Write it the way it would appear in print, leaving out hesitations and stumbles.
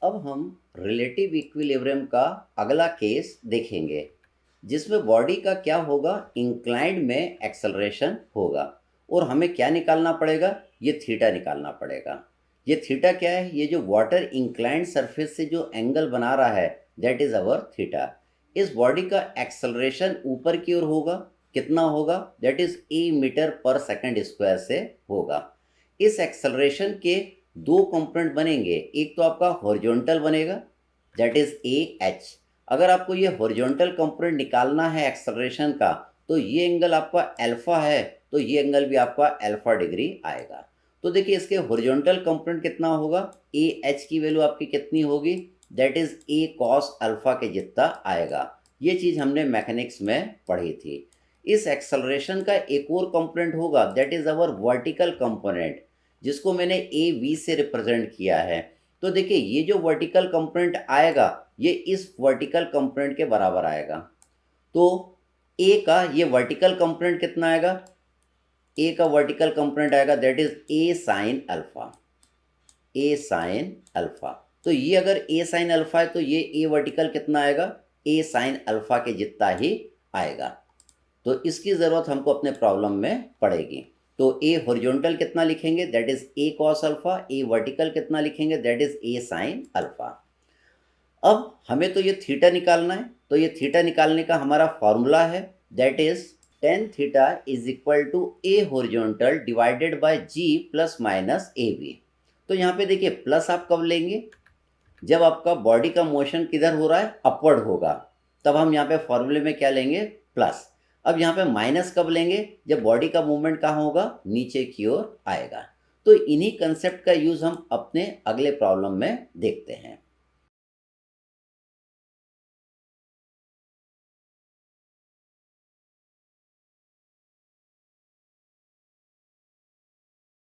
अब हम relative equilibrium का अगला केस देखेंगे जिसमें बॉडी का क्या होगा, इंक्लाइंड में एक्सेलरेशन होगा और हमें क्या निकालना पड़ेगा, ये थीटा निकालना पड़ेगा। ये थीटा क्या है, ये जो वाटर इंक्लाइंड सरफेस से जो एंगल बना रहा है दैट इज अवर थीटा। इस बॉडी का एक्सेलरेशन ऊपर की ओर होगा, कितना होगा, दैट इज ए मीटर पर सेकंड स्क्वायर से होगा। इस एक्सेलरेशन के दो कंपोनेंट बनेंगे, एक तो आपका हॉरिजॉन्टल बनेगा दैट इज ए एच। अगर आपको ये हॉरिजॉन्टल कंपोनेंट निकालना है एक्सेलरेशन का तो ये एंगल आपका अल्फा है, तो ये एंगल भी आपका अल्फा डिग्री आएगा। तो देखिए इसके हॉरिजॉन्टल कंपोनेंट कितना होगा, ए एच की वैल्यू आपकी कितनी होगी, that is a cos alpha के जितना आएगा। ये चीज़ हमने मैकेनिक्स में पढ़ी थी। इस एक्सेलरेशन का एक और कंपोनेंट होगा that is our vertical component, जिसको मैंने ए वी से रिप्रेजेंट किया है। तो देखिए ये जो वर्टिकल कंपोनेंट आएगा ये इस वर्टिकल कंपोनेंट के बराबर आएगा। तो ए का ये वर्टिकल कंपोनेंट कितना आएगा, ए का वर्टिकल कंपोनेंट आएगा that is a sine alpha, A sine alpha. तो ये अगर ए साइन अल्फा है तो ये ए वर्टिकल कितना आएगा, ए साइन अल्फा के जितना ही आएगा। तो इसकी ज़रूरत हमको अपने प्रॉब्लम में पड़ेगी। तो ए हॉरिजॉन्टल कितना लिखेंगे, that is a cos alpha, A vertical कितना लिखेंगे, that is a sine alpha. अब हमें तो ये थीटा निकालना है, तो ये थीटा निकालने का हमारा फॉर्मूला है that is tan theta is equal to A horizontal divided by G plus minus A V. तो यहाँ पे देखिए प्लस आप कब लेंगे, जब आपका बॉडी का मोशन किधर हो रहा है, अपवर्ड होगा, तब हम यहाँ पे फॉर्मूले में क्या लेंगे, प्लस। अब यहाँ पे माइनस कब लेंगे, जब बॉडी का मूवमेंट कहाँ होगा, नीचे की ओर आएगा। तो इन्हीं कंसेप्ट का यूज़ हम अपने अगले प्रॉब्लम में देखते हैं।